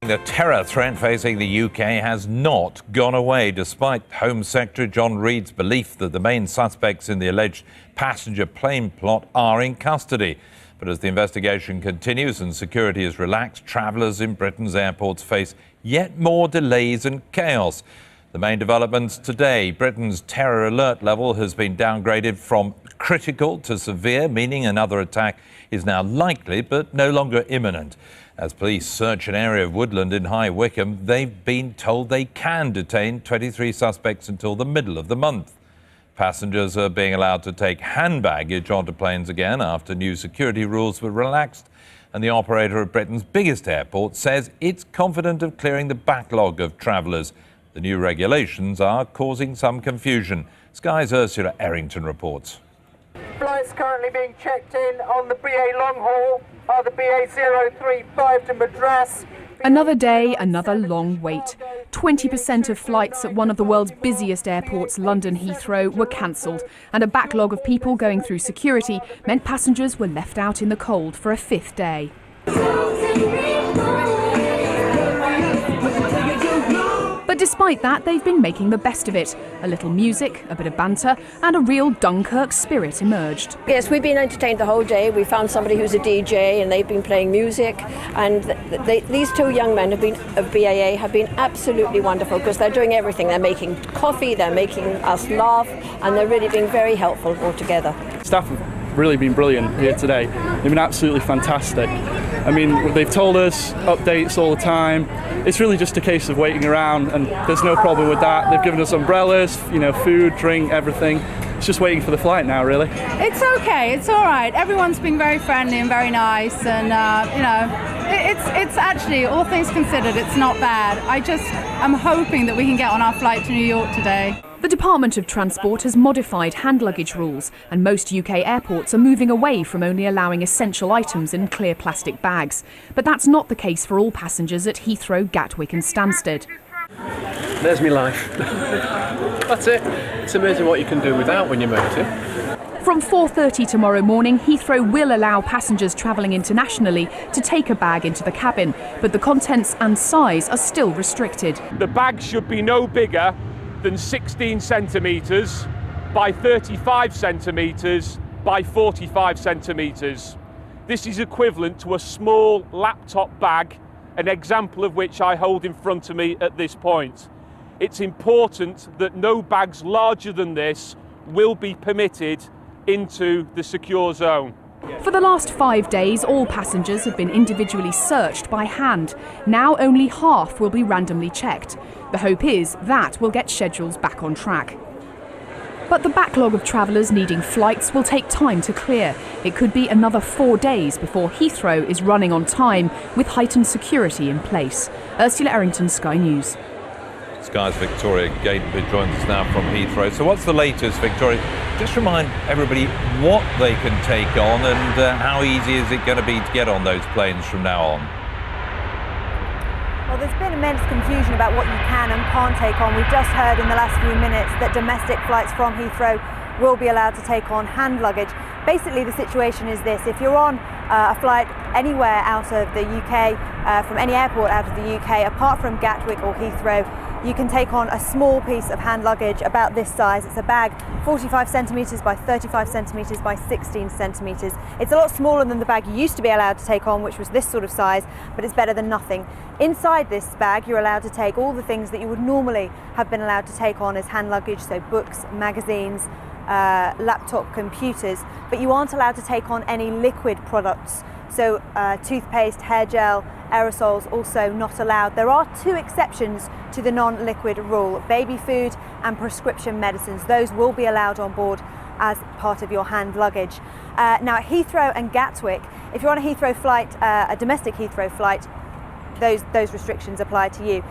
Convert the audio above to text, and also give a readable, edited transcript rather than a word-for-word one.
The terror threat facing the UK has not gone away, despite Home Secretary John Reid's belief that the main suspects in the alleged passenger plane plot are in custody. But as the investigation continues and security is relaxed, travellers in Britain's airports face yet more delays and chaos. The main developments today: Britain's terror alert level has been downgraded from critical to severe, meaning another attack is now likely but no longer imminent. As police search an area of woodland in High Wycombe, they've been told they can detain 23 suspects until the middle of the month. Passengers are being allowed to take hand baggage onto planes again after new security rules were relaxed. And the operator of Britain's biggest airport says it's confident of clearing the backlog of travellers. The new regulations are causing some confusion. Sky's Ursula Errington reports. Flights currently being checked in on the BA long haul are the BA 035 to Madras. Another day, another long wait. 20% of flights at one of the world's busiest airports, London Heathrow, were cancelled, and a backlog of people going through security meant passengers were left out in the cold for a fifth day. But despite that, they've been making the best of it. A little music, a bit of banter, and a real Dunkirk spirit emerged. Yes, we've been entertained the whole day. We found somebody who's a DJ and they've been playing music. And these two young men of BAA have been absolutely wonderful because they're doing everything. They're making coffee, they're making us laugh, and they're really being very helpful altogether. Staff have really been brilliant here today. They've been absolutely fantastic. I mean, they've told us updates all the time. It's really just a case of waiting around, and there's no problem with that. They've given us umbrellas, food, drink, everything. It's just waiting for the flight now, really. It's okay, it's all right. Everyone's been very friendly and very nice, and it's actually, all things considered, it's not bad. I'm hoping that we can get on our flight to New York today. The Department of Transport has modified hand luggage rules, and most UK airports are moving away from only allowing essential items in clear plastic bags. But that's not the case for all passengers at Heathrow, Gatwick and Stansted. There's my life. That's it. It's amazing what you can do without when you're mounting. From 4:30 tomorrow morning, Heathrow will allow passengers travelling internationally to take a bag into the cabin, but the contents and size are still restricted. The bag should be no bigger than 16 centimetres by 35 centimetres by 45 centimetres. This is equivalent to a small laptop bag, an example of which I hold in front of me at this point. It's important that no bags larger than this will be permitted into the secure zone. For the last 5 days, all passengers have been individually searched by hand. Now only half will be randomly checked. The hope is that will get schedules back on track. But the backlog of travellers needing flights will take time to clear. It could be another 4 days before Heathrow is running on time with heightened security in place. Ursula Errington, Sky News. Sky's Victoria Gateway joins us now from Heathrow. So what's the latest, Victoria? Just remind everybody what they can take on and how easy is it going to be to get on those planes from now on? Well, there's been immense confusion about what you can and can't take on. We've just heard in the last few minutes that domestic flights from Heathrow will be allowed to take on hand luggage. Basically, the situation is this: if you're on a flight anywhere out of the UK, from any airport out of the UK, apart from Gatwick or Heathrow, you can take on a small piece of hand luggage about this size. It's a bag 45 centimetres by 35 centimetres by 16 centimetres. It's a lot smaller than the bag you used to be allowed to take on, which was this sort of size, but it's better than nothing. Inside this bag, you're allowed to take all the things that you would normally have been allowed to take on as hand luggage, so books, magazines, laptop computers, but you aren't allowed to take on any liquid products. So toothpaste, hair gel, aerosols also not allowed. There are 2 exceptions to the non-liquid rule: baby food and prescription medicines. Those will be allowed on board as part of your hand luggage. Now at Heathrow and Gatwick, if you're on a Heathrow flight, a domestic Heathrow flight, those restrictions apply to you.